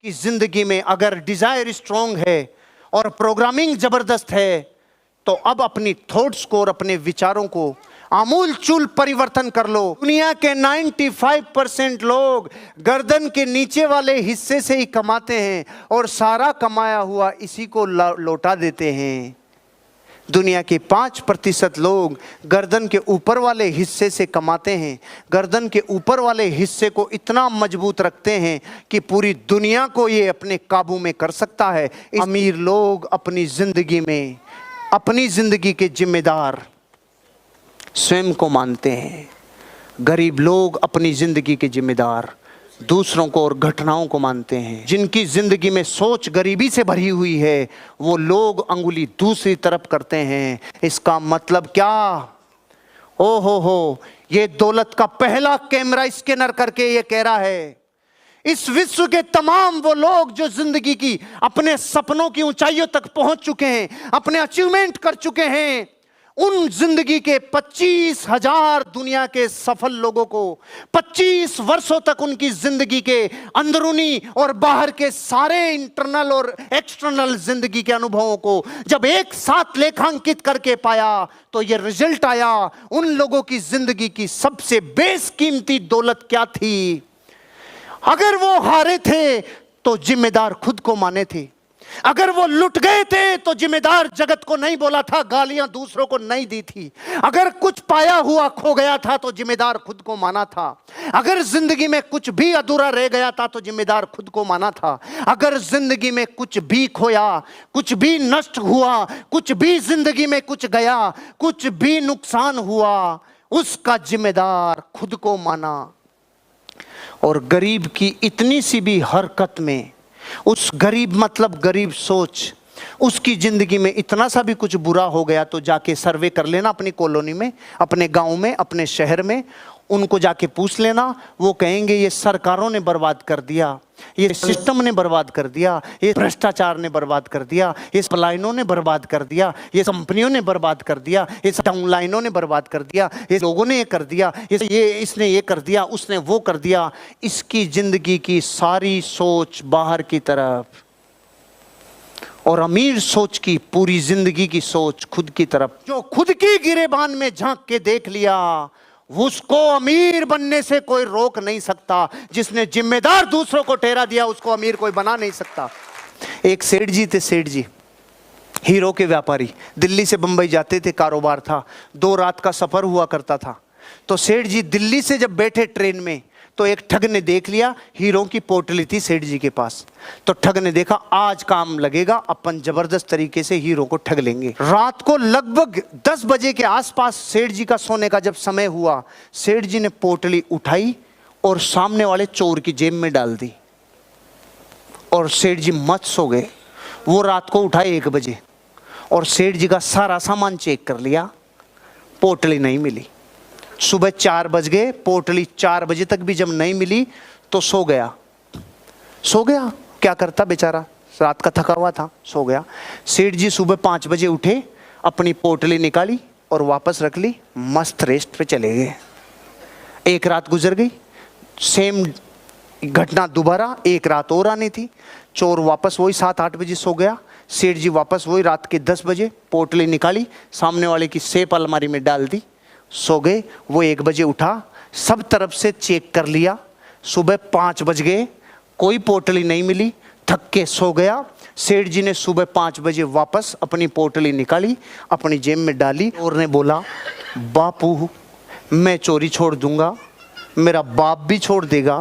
कि जिंदगी में अगर डिजायर स्ट्रांग है और प्रोग्रामिंग जबरदस्त है तो अब अपनी थॉट्स को और अपने विचारों को आमूल चूल परिवर्तन कर लो। दुनिया के 95% लोग गर्दन के नीचे वाले हिस्से से ही कमाते हैं और सारा कमाया हुआ इसी को लौटा देते हैं। दुनिया के 5% लोग गर्दन के ऊपर वाले हिस्से से कमाते हैं, गर्दन के ऊपर वाले हिस्से को इतना मजबूत रखते हैं कि पूरी दुनिया को ये अपने काबू में कर सकता है। अमीर लोग अपनी जिंदगी में अपनी जिंदगी के जिम्मेदार स्वयं को मानते हैं, गरीब लोग अपनी जिंदगी के जिम्मेदार दूसरों को और घटनाओं को मानते हैं। जिनकी जिंदगी में सोच गरीबी से भरी हुई है वो लोग अंगुली दूसरी तरफ करते हैं। इसका मतलब क्या? ओ हो, ये दौलत का पहला कैमरा स्कैनर करके ये कह रहा है इस विश्व के तमाम वो लोग जो जिंदगी की अपने सपनों की ऊंचाइयों तक पहुंच चुके हैं, अपने अचीवमेंट कर चुके हैं, उन जिंदगी के 25,000 दुनिया के सफल लोगों को 25 वर्षों तक उनकी जिंदगी के अंदरूनी और बाहर के सारे इंटरनल और एक्सटर्नल जिंदगी के अनुभवों को जब एक साथ लेखांकित करके पाया तो ये रिजल्ट आया उन लोगों की जिंदगी की सबसे बेशकीमती दौलत क्या थी। अगर वो हारे थे तो जिम्मेदार खुद को माने थे, अगर वो लुट गए थे तो जिम्मेदार जगत को नहीं बोला था, गालियां दूसरों को नहीं दी थी, अगर कुछ पाया हुआ खो गया था तो जिम्मेदार खुद को माना था, अगर जिंदगी में कुछ भी अधूरा रह गया था तो जिम्मेदार खुद को माना था, अगर जिंदगी में कुछ भी खोया, कुछ भी नष्ट हुआ, कुछ भी जिंदगी में कुछ गया, कुछ भी नुकसान हुआ, उसका जिम्मेदार खुद को माना। और गरीब की इतनी सी भी हरकत में, उस गरीब मतलब गरीब सोच, उसकी जिंदगी में इतना सा भी कुछ बुरा हो गया तो जाके सर्वे कर लेना अपनी कॉलोनी में, अपने गांव में, अपने शहर में, उनको जाके पूछ लेना। वो कहेंगे ये सरकारों ने बर्बाद कर दिया, ये सिस्टम ने बर्बाद कर दिया, ये भ्रष्टाचार ने बर्बाद कर दिया, ये पलायनों ने बर्बाद कर दिया, ये कंपनियों ने बर्बाद कर दिया, ये डाउनलाइनों ने बर्बाद कर दिया, ये लोगों ने ये कर दिया, ये इसने ये कर दिया, उसने वो कर दिया। इसकी जिंदगी की सारी सोच बाहर की तरफ और अमीर सोच की पूरी जिंदगी की सोच खुद की तरफ। जो खुद की गिरेबान में झांक के देख लिया उसको अमीर बनने से कोई रोक नहीं सकता। जिसने जिम्मेदार दूसरों को ठहरा दिया उसको अमीर कोई बना नहीं सकता। एक सेठ जी थे, सेठ जी हीरो के व्यापारी, दिल्ली से बंबई जाते थे, कारोबार था, 2 रात का सफर हुआ करता था। तो सेठ जी दिल्ली से जब बैठे ट्रेन में तो एक ठग ने देख लिया, हीरो की पोटली थी सेठ जी के पास। तो ठग ने देखा आज काम लगेगा, अपन जबरदस्त तरीके से हीरो को ठग लेंगे। रात को लगभग 10 बजे के आसपास सेठ जी का सोने का जब समय हुआ, सेठ जी ने पोटली उठाई और सामने वाले चोर की जेब में डाल दी और सेठ जी मत सो गए। वो रात को उठाए 1 बजे और सेठ जी का सारा सामान चेक कर लिया, पोटली नहीं मिली। सुबह 4 बज गए, पोटली 4 बजे तक भी जब नहीं मिली तो सो गया। क्या करता बेचारा, रात का थका हुआ था, सो गया। सेठ जी सुबह 5 बजे उठे, अपनी पोटली निकाली और वापस रख ली, मस्त रेस्ट पे चले गए। 1 रात गुजर गई, सेम घटना दोबारा 1 रात और आनी थी। चोर वापस वही 7-8 बजे सो गया, सेठ जी वापस वही रात के 10 बजे पोटली निकाली, सामने वाले की सेफ अलमारी में डाल दी, सो गए। वो 1 बजे उठा, सब तरफ से चेक कर लिया, सुबह 5 बज गए, कोई पोटली नहीं मिली, थक के सो गया। सेठ जी ने सुबह 5 बजे वापस अपनी पोटली निकाली, अपनी जेब में डाली और ने बोला बापू मैं चोरी छोड़ दूंगा, मेरा बाप भी छोड़ देगा,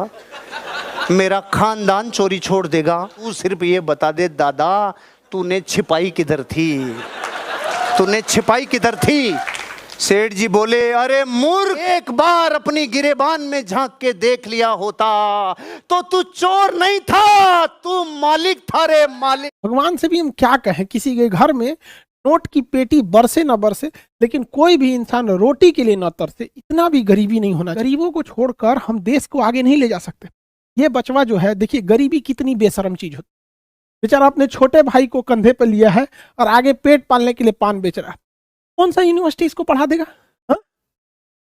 मेरा खानदान चोरी छोड़ देगा, तू सिर्फ ये बता दे दादा तूने छिपाई किधर थी, तूने छिपाई किधर थी। सेठ जी बोले अरे मूर्ख, एक बार अपनी गिरेबान में झांक के देख लिया होता तो तू चोर नहीं था, तू मालिक था रे मालिक। भगवान से भी हम क्या कहें, किसी के घर में नोट की पेटी बरसे ना बरसे लेकिन कोई भी इंसान रोटी के लिए ना तरसे, इतना भी गरीबी नहीं होना। गरीबों को छोड़कर हम देश को आगे नहीं ले जा सकते। ये बचवा जो है, देखिए गरीबी कितनी बेशरम चीज होती है। बेचारा अपने छोटे भाई को कंधे पर लिया है और आगे पेट पालने के लिए पान बेच रहा है। कौन सा यूनिवर्सिटी इसको पढ़ा देगा? हा?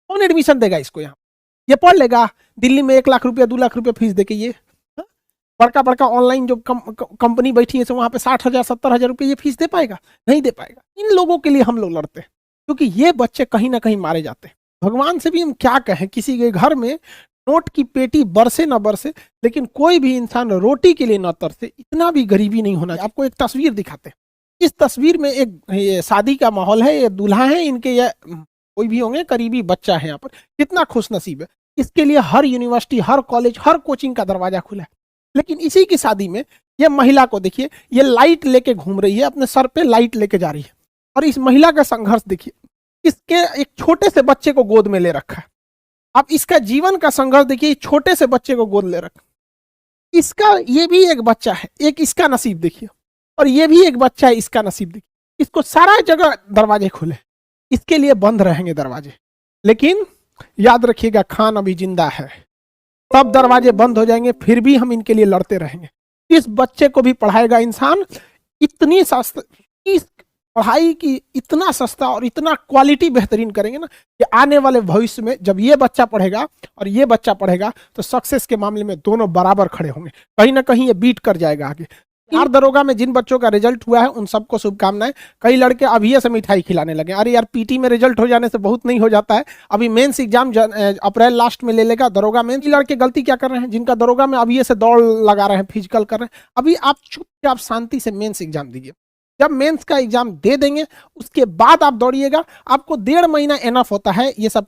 कौन एडमिशन देगा इसको? यहाँ ये पढ़ लेगा, दिल्ली में 1 लाख रुपया 2 लाख रुपया फीस देके ये बड़का बड़का ऑनलाइन जो कंपनी बैठी है वहां पे 60,000 70,000 रुपये ये फीस दे पाएगा? नहीं दे पाएगा। इन लोगों के लिए हम लोग लड़ते हैं क्योंकि ये बच्चे कहीं ना कहीं मारे जाते हैं। भगवान से भी हम क्या कहें, किसी के घर में नोट की पेटी बरसे ना बरसे लेकिन कोई भी इंसान रोटी के लिए ना तरसे, इतना भी गरीबी नहीं होना। आपको एक तस्वीर दिखाते हैं। इस तस्वीर में एक ये शादी का माहौल है, ये दूल्हा है, इनके ये कोई भी होंगे करीबी बच्चा है यहाँ पर। कितना खुश नसीब है, इसके लिए हर यूनिवर्सिटी, हर कॉलेज, हर कोचिंग का दरवाजा खुला है। लेकिन इसी की शादी में ये महिला को देखिए, ये लाइट लेके घूम रही है, अपने सर पे लाइट लेके जा रही है। और इस महिला का संघर्ष देखिए, इसके एक छोटे से बच्चे को गोद में ले रखा है। अब इसका जीवन का संघर्ष देखिए, छोटे से बच्चे को गोद ले रखा। इसका ये भी एक बच्चा है, एक इसका नसीब देखिए, और ये भी एक बच्चा है, इसका नसीब देखिए। इसको सारा जगह दरवाजे खुले, इसके लिए बंद रहेंगे दरवाजे। लेकिन याद रखिएगा, खान अभी जिंदा है, तब दरवाजे बंद हो जाएंगे, फिर भी हम इनके लिए लड़ते रहेंगे। इस बच्चे को भी पढ़ाएगा इंसान, इतनी सस्ता, इस पढ़ाई की इतना सस्ता और इतना क्वालिटी बेहतरीन करेंगे ना कि आने वाले भविष्य में जब ये बच्चा पढ़ेगा और ये बच्चा पढ़ेगा तो सक्सेस के मामले में दोनों बराबर खड़े होंगे। कहीं ना कहीं ये बीट कर जाएगा आगे। यार दरोगा में जिन बच्चों का रिजल्ट हुआ है उन सबको शुभकामनाएं। कई लड़के अभी से मिठाई खिलाने लगे। अरे यार, पीटी में रिजल्ट हो जाने से बहुत नहीं हो जाता है, अभी मेंस एग्जाम अप्रैल लास्ट में ले लेगा दरोगा में। लड़के गलती क्या कर रहे हैं, जिनका दरोगा में अभी से दौड़ लगा रहे हैं, फिजिकल कर रहे हैं, अभी आप चुपचाप शांति से मेंस एग्जाम दीजिए। जब मेंस का एग्जाम दे देंगे उसके बाद आप दौड़िएगा। आपको 1.5 महीना एनफ होता है ये सब